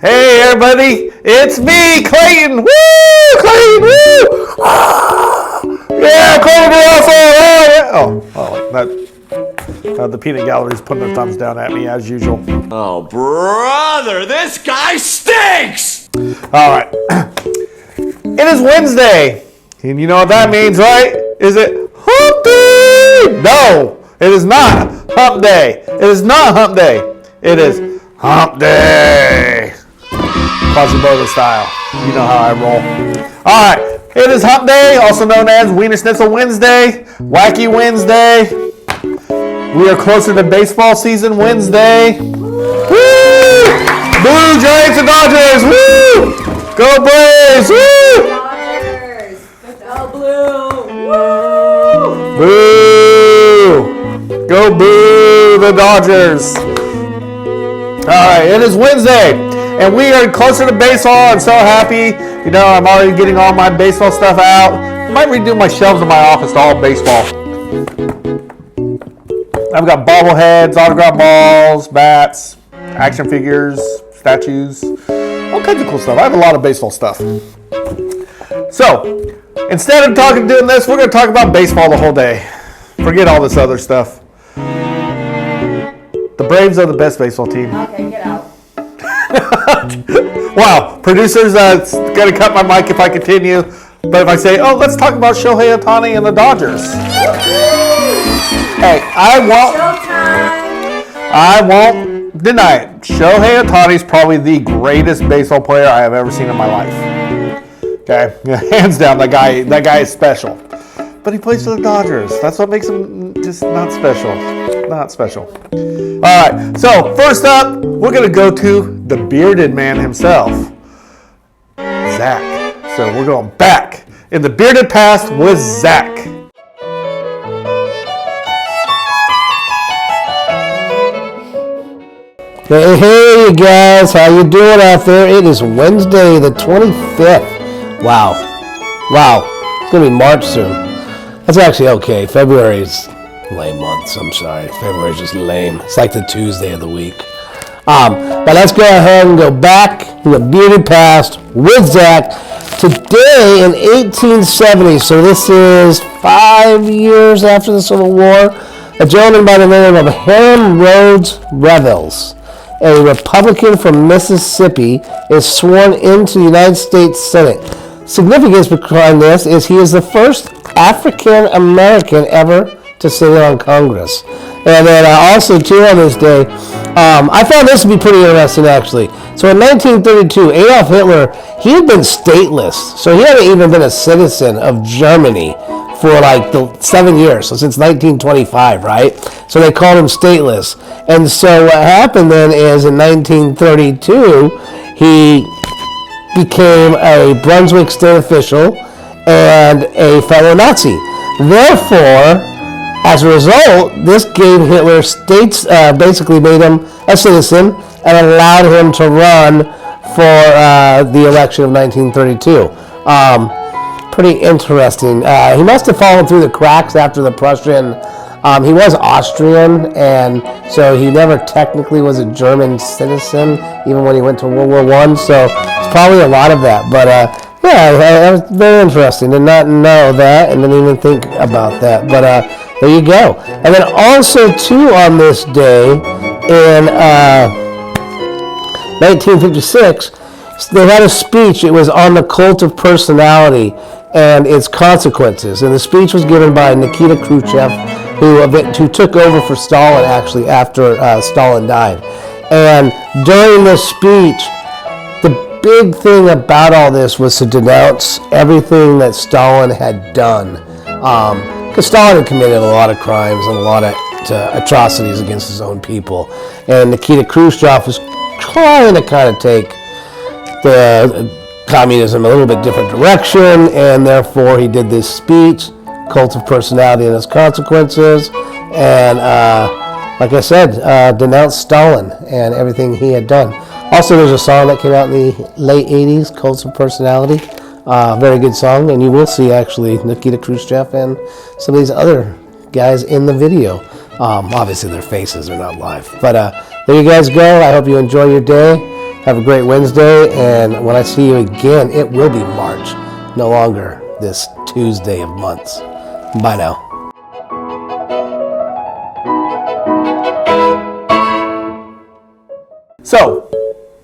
Hey everybody, it's me, Clayton. Woo! Clayton, woo! Yeah, Clayton Russell. The peanut gallery's putting their thumbs down at me as usual. Oh, brother, this guy stinks! All right. It is Wednesday. And you know what that means, right? Is it hump day? No, it is not hump day. It is not hump day. It is hump day. Quasimodo style. You know how I roll. All right. It is hump day, also known as Wiener Schnitzel Wednesday, Wacky Wednesday. We are closer to baseball season Wednesday. Woo! Blue Giants and Dodgers. Woo! Go Braves. Woo! Dodgers. Go Blue. Woo! Boo! Go boo the Dodgers. All right, it is Wednesday, and we are closer to baseball. I'm so happy. You know, I'm already getting all my baseball stuff out. I might redo my shelves in my office to all baseball. I've got bobbleheads, autograph balls, bats, action figures, statues, all kinds of cool stuff. I have a lot of baseball stuff. So, instead of doing this, we're going to talk about baseball the whole day. Forget all this other stuff. The Braves are the best baseball team. Okay, get out. Wow, producers going to cut my mic if I continue. But if I say, oh, let's talk about Shohei Ohtani and the Dodgers. Hey, I won't deny it. Shohei Ohtani is probably the greatest baseball player I have ever seen in my life. Okay, hands down, that guy is special. But he plays for the Dodgers. That's what makes him just not special. Not special. All right, so first up, we're going to go to the bearded man himself, Zach. So we're going back in the bearded past with Zach. Hey guys, how you doing out there? It is Wednesday the 25th. Wow, it's going to be March soon. That's actually okay. February's lame months, I'm sorry. February's just lame. It's like the Tuesday of the week. But let's go ahead and go back in the bearded past with Zach. Today in 1870, so this is 5 years after the Civil War, a gentleman by the name of Hiram Rhodes Revels, a Republican from Mississippi, is sworn into the United States Senate. Significance behind this is he is the first African American ever to sit on Congress. And then also, too, on this day, I found this to be pretty interesting, actually. So in 1932, Adolf Hitler, he had been stateless. So he hadn't even been a citizen of Germany for like 7 years, so since 1925, right? So they called him stateless. And so what happened then is in 1932, he became a Brunswick state official and a fellow Nazi. Therefore, as a result, this gave Hitler states, basically made him a citizen and allowed him to run for the election of 1932. Pretty interesting. He must have fallen through the cracks after the Prussian. He was Austrian, and so he never technically was a German citizen, even when he went to World War I. So it's probably a lot of that. But yeah, that was very interesting. Did not know that, and didn't even think about that. But there you go. And then also, too, on this day in 1956, they had a speech. It was on the cult of personality and its consequences. And the speech was given by Nikita Khrushchev, who took over for Stalin, actually, after Stalin died. And during this speech, the big thing about all this was to denounce everything that Stalin had done. Because Stalin had committed a lot of crimes and a lot of atrocities against his own people. And Nikita Khrushchev was trying to kind of take the communism a little bit different direction, and therefore he did this speech, Cult of Personality and Its Consequences, and like I said, denounced Stalin and everything he had done. Also, there's a song that came out in the late 80s, Cults of Personality. Very good song, and you will see actually Nikita Khrushchev and some of these other guys in the video. Obviously their faces are not live, but there you guys go. I hope you enjoy your day. Have a great Wednesday, and when I see you again, it will be March, no longer this Tuesday of months. Bye now. So,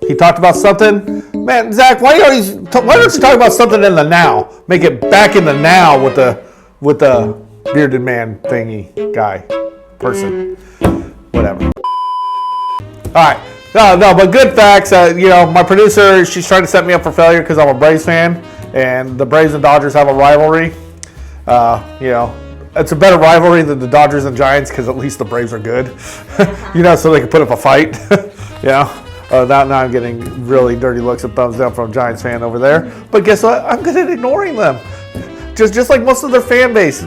he talked about something. Man, Zach, why don't you talk about something in the now? Make it back in the now with the bearded man thingy guy, person, whatever. All right, no, but good facts. My producer, she's trying to set me up for failure because I'm a Braves fan, and the Braves and Dodgers have a rivalry. It's a better rivalry than the Dodgers and Giants because at least the Braves are good, so they can put up a fight. Now I'm getting really dirty looks and thumbs down from a Giants fan over there. But guess what? I'm good at ignoring them. Just like most of their fan base.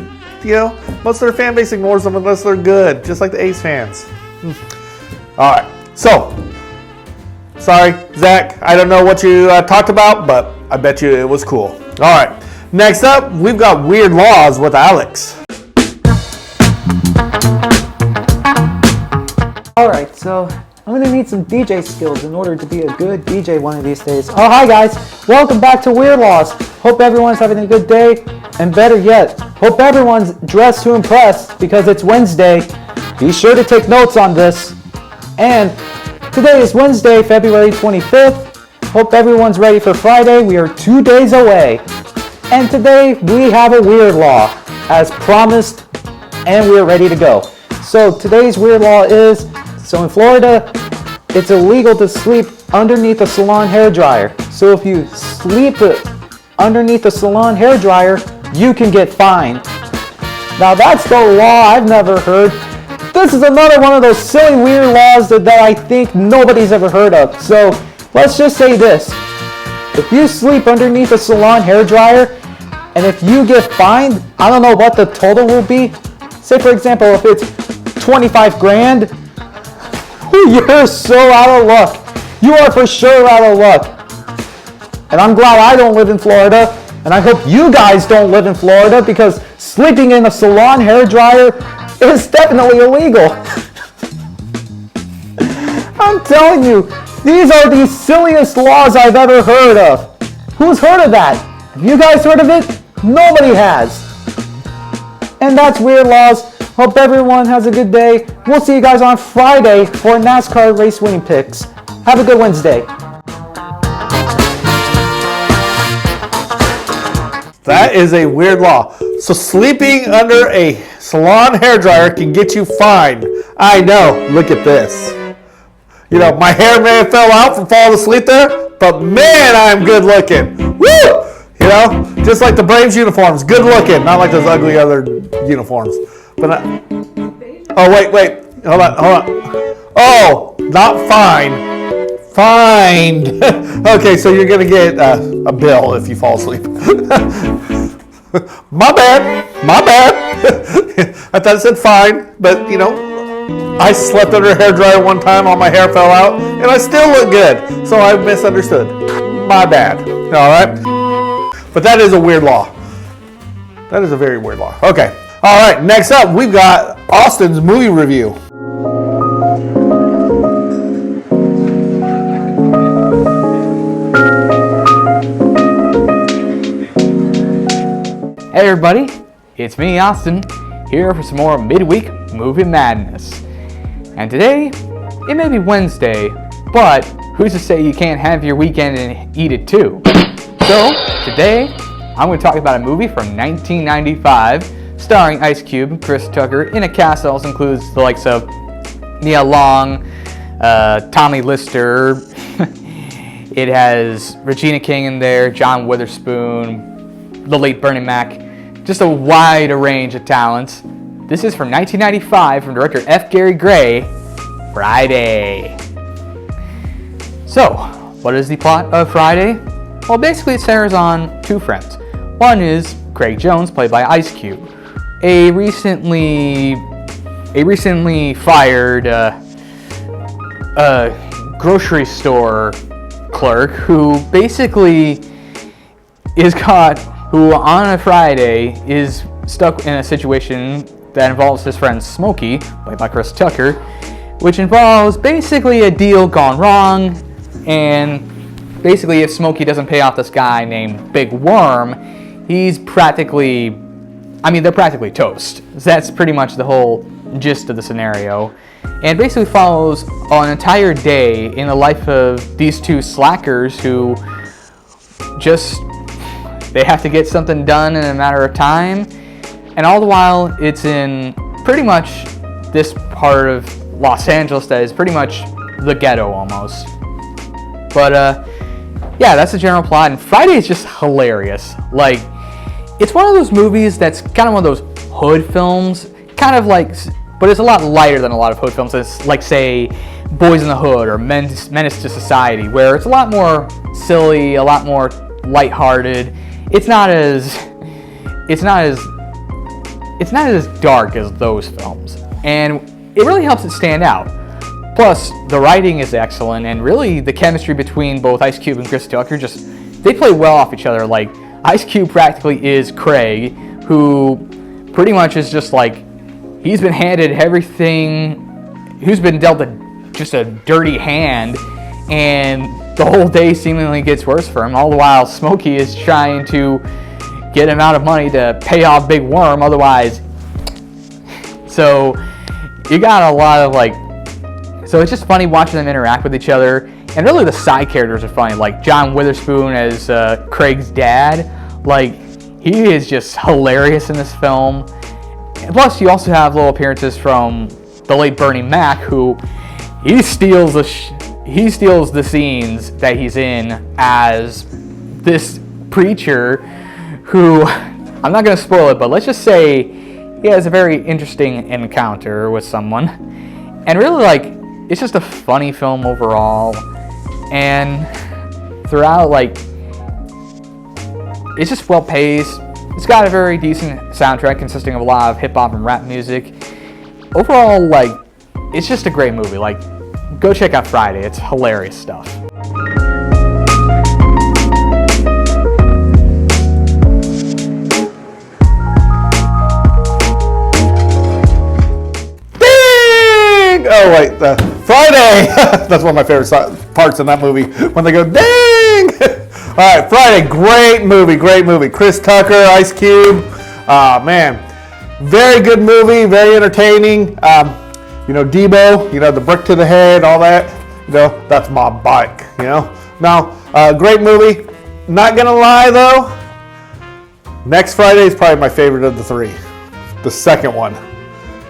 Most of their fan base ignores them unless they're good. Just like the A's fans. All right. So, sorry, Zach. I don't know what you talked about, but I bet you it was cool. All right. Next up, we've got Weird Laws with Alex. Alright, so I'm going to need some DJ skills in order to be a good DJ one of these days. Oh, hi guys. Welcome back to Weird Laws. Hope everyone's having a good day. And better yet, hope everyone's dressed to impress because it's Wednesday. Be sure to take notes on this. And today is Wednesday, February 25th. Hope everyone's ready for Friday. We are 2 days away. And today we have a weird law as promised, and we're ready to go. So today's weird law is, so in Florida, it's illegal to sleep underneath a salon hairdryer. So if you sleep underneath a salon hairdryer, you can get fined. Now that's the law I've never heard. This is another one of those silly weird laws that I think nobody's ever heard of. So let's just say this. If you sleep underneath a salon hairdryer, and if you get fined, I don't know what the total will be. Say for example, if it's 25 grand, you're so out of luck. You are for sure out of luck. And I'm glad I don't live in Florida, and I hope you guys don't live in Florida because sleeping in a salon hairdryer is definitely illegal. I'm telling you, these are the silliest laws I've ever heard of. Who's heard of that? Have you guys heard of it? Nobody has. And that's Weird Laws. Hope everyone has a good day. We'll see you guys on Friday for NASCAR race winning picks. Have a good Wednesday. That is a weird law. So sleeping under a salon hairdryer can get you fined. I know. Look at this. My hair may have fell out from falling asleep there, but man, I'm good looking. Woo! Just like the Braves uniforms, good looking, not like those ugly other uniforms. But wait, hold on. Oh, not fine. Fined. Okay, so you're gonna get a bill if you fall asleep. My bad. I thought it said fine, but I slept under a hairdryer one time, all my hair fell out, and I still look good. So I misunderstood. My bad. All right. But that is a weird law. That is a very weird law. Okay. All right. Next up, we've got Austin's movie review. Hey everybody, it's me, Austin, here for some more midweek movie madness. And today, it may be Wednesday, but who's to say you can't have your weekend and eat it too? So, today, I'm going to talk about a movie from 1995, starring Ice Cube and Chris Tucker, in a cast that also includes the likes of Nia Long, Tommy Lister. It has Regina King in there, John Witherspoon, the late Bernie Mac, just a wide range of talents. This is from 1995 from director F. Gary Gray, Friday. So, what is the plot of Friday? Well, basically it centers on two friends. One is Craig Jones, played by Ice Cube, a recently fired grocery store clerk who basically who on a Friday is stuck in a situation that involves his friend Smokey, played by Chris Tucker, which involves basically a deal gone wrong And basically, if Smokey doesn't pay off this guy named Big Worm, he's practically, they're practically toast. So that's pretty much the whole gist of the scenario. And basically follows an entire day in the life of these two slackers who they have to get something done in a matter of time. And all the while, it's in pretty much this part of Los Angeles that is pretty much the ghetto almost. But yeah, that's the general plot. And Friday is just hilarious. Like, it's one of those movies that's kind of one of those hood films, but it's a lot lighter than a lot of hood films. It's like, say, Boys in the Hood or Menace to Society, where it's a lot more silly, a lot more lighthearted. It's not as dark as those films, and it really helps it stand out. Plus, the writing is excellent, and really the chemistry between both Ice Cube and Chris Tucker they play well off each other. Like, Ice Cube practically is Craig, who pretty much is just like, he's been handed everything, who's been dealt just a dirty hand, and the whole day seemingly gets worse for him. All the while, Smokey is trying to get him out of money to pay off Big Worm, otherwise. So you got a lot of so it's just funny watching them interact with each other. And really the side characters are funny, like John Witherspoon as Craig's dad. Like, he is just hilarious in this film. And plus, you also have little appearances from the late Bernie Mac, who he steals the scenes that he's in as this preacher who, I'm not going to spoil it, but let's just say he has a very interesting encounter with someone. And really, it's just a funny film overall. And throughout, it's just well paced. It's got a very decent soundtrack consisting of a lot of hip hop and rap music. Overall, it's just a great movie. Go check out Friday. It's hilarious stuff. Oh wait, Friday. That's one of my favorite parts in that movie, when they go ding. All right, Friday, great movie. Chris Tucker, Ice Cube. Man, very good movie, very entertaining. Debo, the brick to the head, all that. That's my bike. Now, great movie. Not gonna lie though, next Friday is probably my favorite of the three. The second one.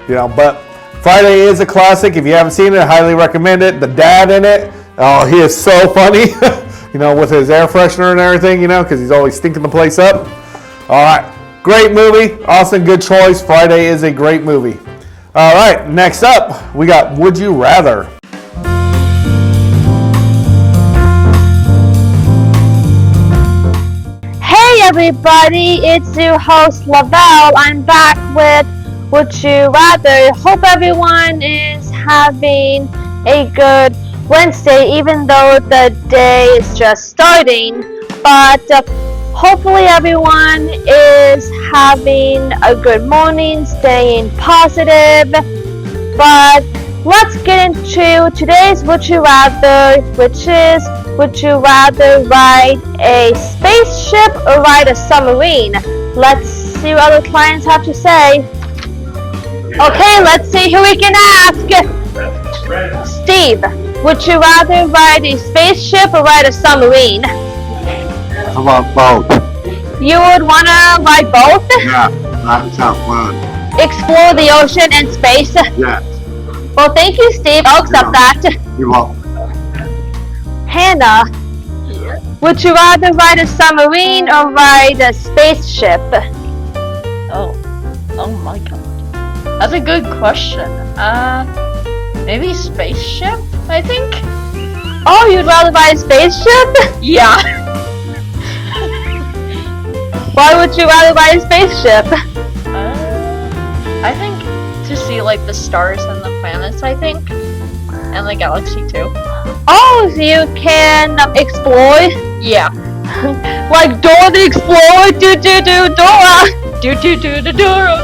But Friday is a classic. If you haven't seen it, I highly recommend it. The dad in it, oh, he is so funny, with his air freshener and everything, because he's always stinking the place up. All right, great movie. Austin, good choice. Friday is a great movie. All right, next up, we got Would You Rather. Hey everybody, it's your host Lavelle. I'm back with Would You Rather. Hope everyone is having a good Wednesday, even though the day is just starting. But hopefully everyone is having a good morning, staying positive. But let's get into today's Would You Rather, which is, would you rather ride a spaceship or ride a submarine? Let's see what other clients have to say. Okay, let's see who we can ask. Steve, would you rather ride a spaceship or ride a submarine? How about both? You would want to ride both? Yeah, that sounds fun. Explore the ocean and space? Yes. Well, thank you, Steve. I'll accept that. You're welcome. Hannah, would you rather ride a submarine or ride a spaceship? Oh my god. That's a good question. Maybe spaceship, I think? Oh, you'd rather ride a spaceship? Yeah. Why would you rather ride a spaceship? I think to see the stars and the planets, I think. And the galaxy too. Oh, so you can explore? Yeah. Like Dora the Explorer, Dora! Dora.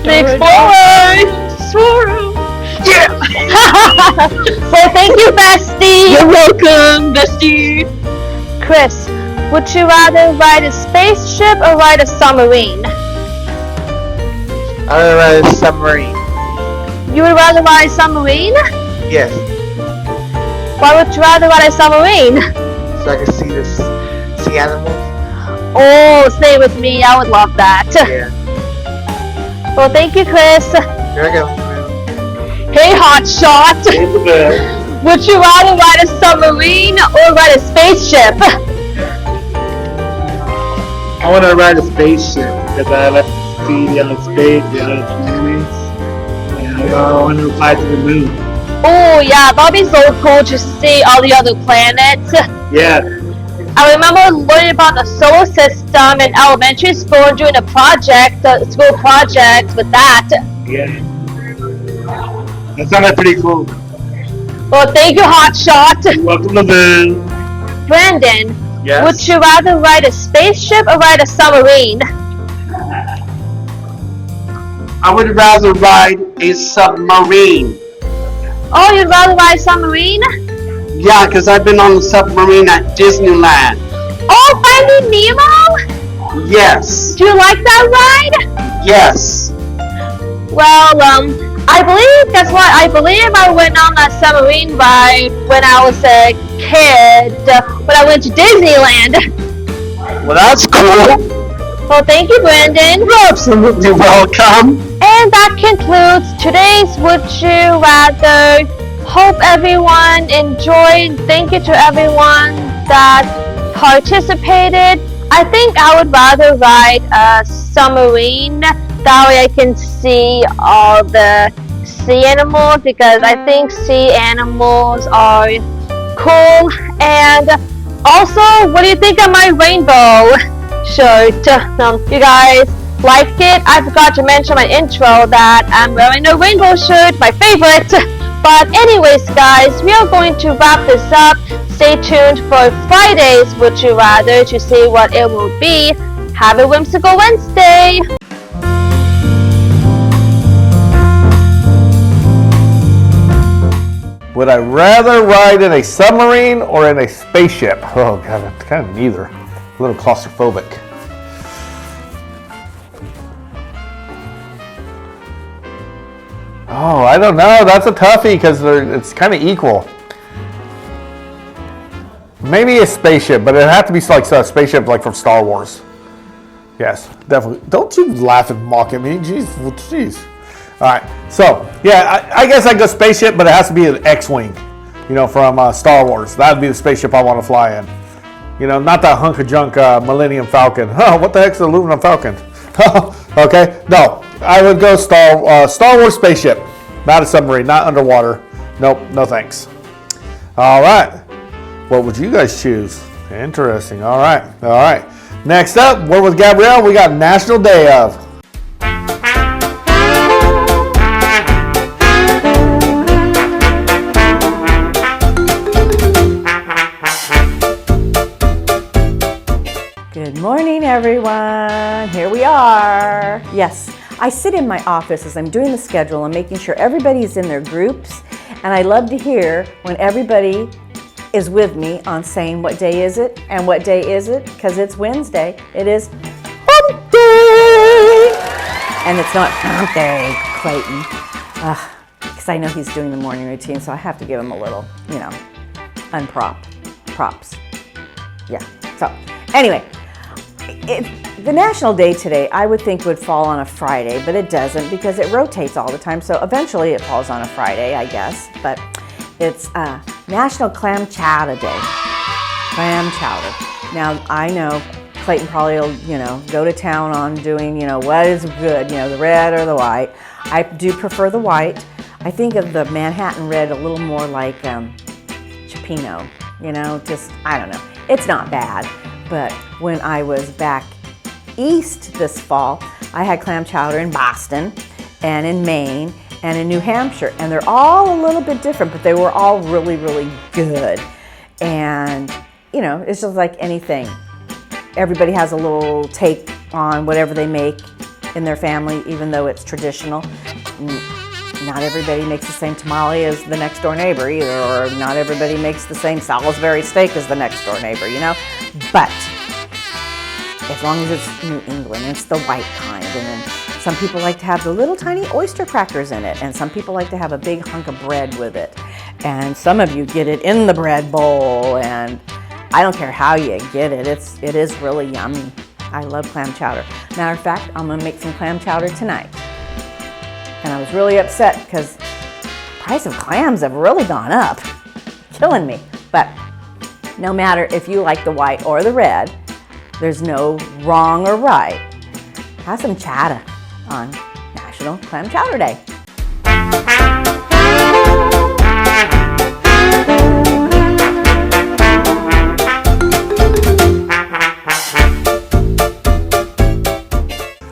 The Explorer! Well, thank you, bestie. You're welcome, bestie. Chris, would you rather ride a spaceship or ride a submarine? I would ride a submarine. You would rather ride a submarine? Yes. Why would you rather ride a submarine? So I can see the sea animals. Oh, stay with me. I would love that. Yeah. Well, thank you, Chris. Here I go. Hey, hotshot. Would you rather ride a submarine or ride a spaceship? I want to ride a spaceship because I like to see the other space, the other planets, and I want to fly to the moon. Oh, yeah, that'd be so cool to see all the other planets. Yeah. I remember learning about the solar system in elementary school and doing a project, school project with that. Yeah. That sounded pretty cool. Well, thank you, hotshot. Welcome to the Brandon, Yes. would you rather ride a spaceship or ride a submarine? I would rather ride a submarine. Oh, you'd rather ride a submarine? Yeah, because I've been on a submarine at Disneyland. Oh, Finding Nemo? Yes. Do you like that ride? Yes. Well, I believe I went on that submarine ride when I was a kid, when I went to Disneyland. Well, that's cool. Well, thank you, Brandon. You're absolutely welcome. And that concludes today's Would You Rather. Hope everyone enjoyed. Thank you to everyone that participated. I think I would rather ride a submarine. That way I can see all the sea animals, because I think sea animals are cool. And also, what do you think of my rainbow shirt? You guys like it? I forgot to mention my intro that I'm wearing a rainbow shirt, my favorite. But anyways, guys, we are going to wrap this up. Stay tuned for Friday's Would You Rather to see what it will be. Have a whimsical Wednesday! Would I rather ride in a submarine or in a spaceship? Oh god, kind of neither. A little claustrophobic. Oh, I don't know. That's a toughie because it's kind of equal. Maybe a spaceship, but it'd have to be like a spaceship like from Star Wars. Yes, definitely. Don't you laugh and mock at me. Jeez. All right. So, yeah, I guess I'd go spaceship, but it has to be an X-Wing, from Star Wars. That'd be the spaceship I want to fly in. Not that hunk of junk Millennium Falcon. Oh, what the heck's the aluminum Falcon? Okay, no. I would go Star Wars spaceship, not a submarine, not underwater. Nope, no thanks. All right. What would you guys choose? Interesting. All right. Next up, we're with Gabrielle. We got National Day of. Good morning, everyone. Here we are. Yes, I sit in my office as I'm doing the schedule and making sure everybody's in their groups. And I love to hear when everybody is with me on saying what day is it and what day is it, because it's Wednesday. It is hump day. And it's not hump day, Clayton. Because I know he's doing the morning routine, so I have to give him a little, props. Yeah, so anyway. The National Day today, I would think would fall on a Friday, but it doesn't because it rotates all the time. So eventually it falls on a Friday, I guess. But it's National Clam Chowder Day. Clam chowder. Now, I know Clayton probably will, go to town on doing, what is good, the red or the white. I do prefer the white. I think of the Manhattan red a little more like Cioppino, I don't know. It's not bad. But when I was back east this fall, I had clam chowder in Boston and in Maine and in New Hampshire. And they're all a little bit different, but they were all really, really good. And, it's just like anything. Everybody has a little take on whatever they make in their family, even though it's traditional. not everybody makes the same tamale as the next door neighbor either, or not everybody makes the same Salisbury steak as the next door neighbor, you know? But as long as it's New England, it's the white kind, and then some people like to have the little tiny oyster crackers in it, and some people like to have a big hunk of bread with it. And some of you get it in the bread bowl, and I don't care how you get it, it is really yummy. I love clam chowder. Matter of fact, I'm gonna make some clam chowder tonight. And I was really upset because the price of clams have really gone up, killing me. But no matter if you like the white or the red, there's no wrong or right. Have some chowder on National Clam Chowder Day.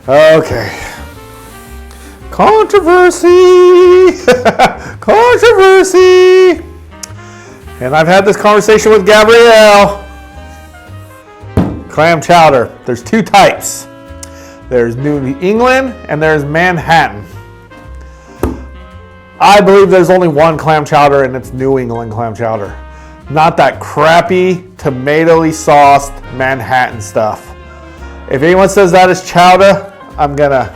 Okay. Controversy! Controversy! And I've had this conversation with Gabrielle. Clam chowder. There's two types. There's New England and there's Manhattan. I believe there's only one clam chowder, and it's New England clam chowder. Not that crappy, tomatoey sauced Manhattan stuff. If anyone says that is chowder, I'm gonna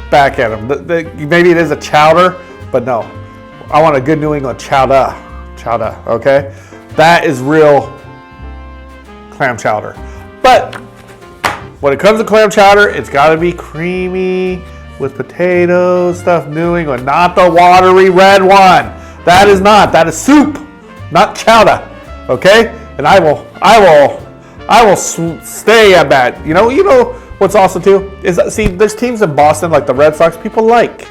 back at them. Maybe it is a chowder, but no. I want a good New England chowder. Chowder, okay? That is real clam chowder. But when it comes to clam chowder, it's got to be creamy with potatoes, stuff New England, not the watery red one. That is soup, not chowder. Okay? And I will stay at that. You know what's awesome too is, see, there's teams in Boston like the Red Sox people like.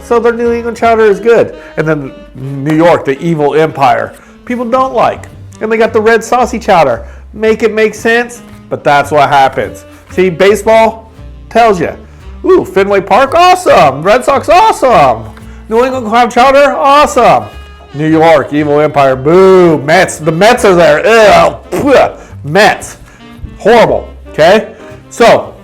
So their New England chowder is good. And then New York, the evil empire, people don't like. And they got the red saucy chowder. Make it make sense, but that's what happens. See, baseball tells you, ooh, Fenway Park, awesome. Red Sox, awesome. New England clam chowder, awesome. New York, evil empire, boo. Mets, the Mets are there. Ew, Mets, horrible, okay? So,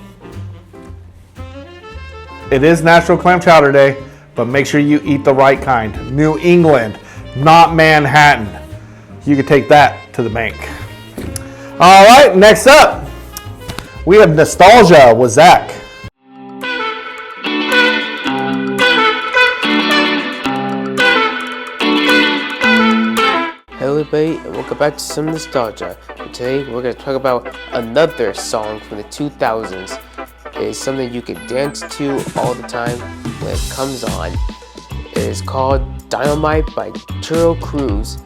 it is National Clam Chowder Day, but make sure you eat the right kind. New England, not Manhattan. You can take that to the bank. All right, next up, we have Nostalgia with Zach. Hello everybody, and welcome back to some Nostalgia. And today we're going to talk about another song from the 2000s. It is something you can dance to all the time when it comes on. It is called Dynamite by Churro Cruz.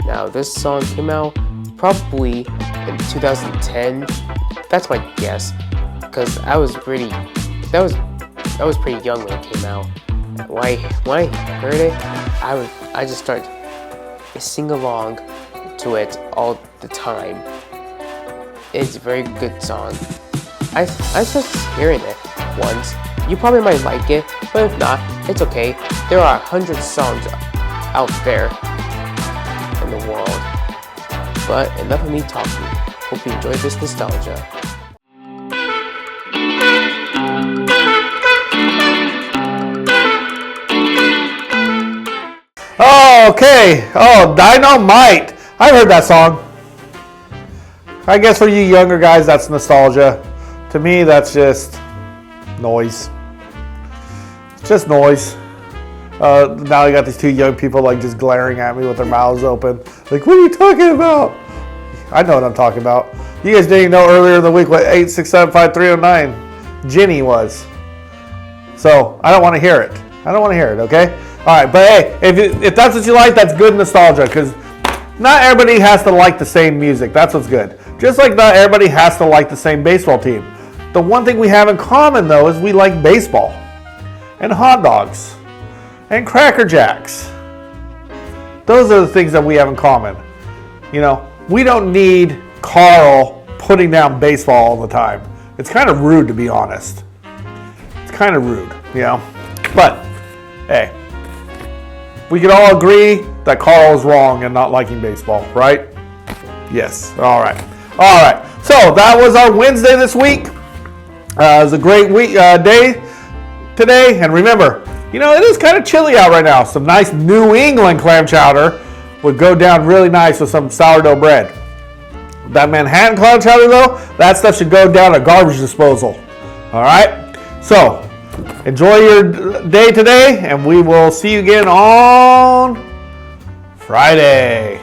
Now this song came out probably in 2010. That's my guess, because I was pretty young when it came out. When I heard it, I just started to sing along to it all the time. It's a very good song. I just hearing it once. You probably might like it, but if not, it's okay. There are 100 songs out there in the world. But enough of me talking. Hope you enjoyed this nostalgia. Oh, okay. Oh, Dynamite. I've heard that song. I guess for you younger guys, that's nostalgia. To me, that's just noise. It's just noise. Now you got these two young people like just glaring at me with their mouths open. Like, what are you talking about? I know what I'm talking about. You guys didn't know earlier in the week what 8675309 Jenny was. So I don't want to hear it. Okay? All right, but hey, if that's what you like, that's good nostalgia, because not everybody has to like the same music. That's what's good. Just like not everybody has to like the same baseball team. The one thing we have in common, though, is we like baseball and hot dogs and Cracker Jacks. Those are the things that we have in common. We don't need Carl putting down baseball all the time. It's kind of rude, to be honest. It's kind of rude, But, hey, we can all agree that Carl is wrong in not liking baseball, right? Yes. All right. So that was our Wednesday this week. It was a great week day today. And remember, you know, it is kind of chilly out right now. Some nice New England clam chowder would go down really nice with some sourdough bread. That Manhattan clam chowder, though, that stuff should go down a garbage disposal. All right? So, enjoy your day today, and we will see you again on Friday.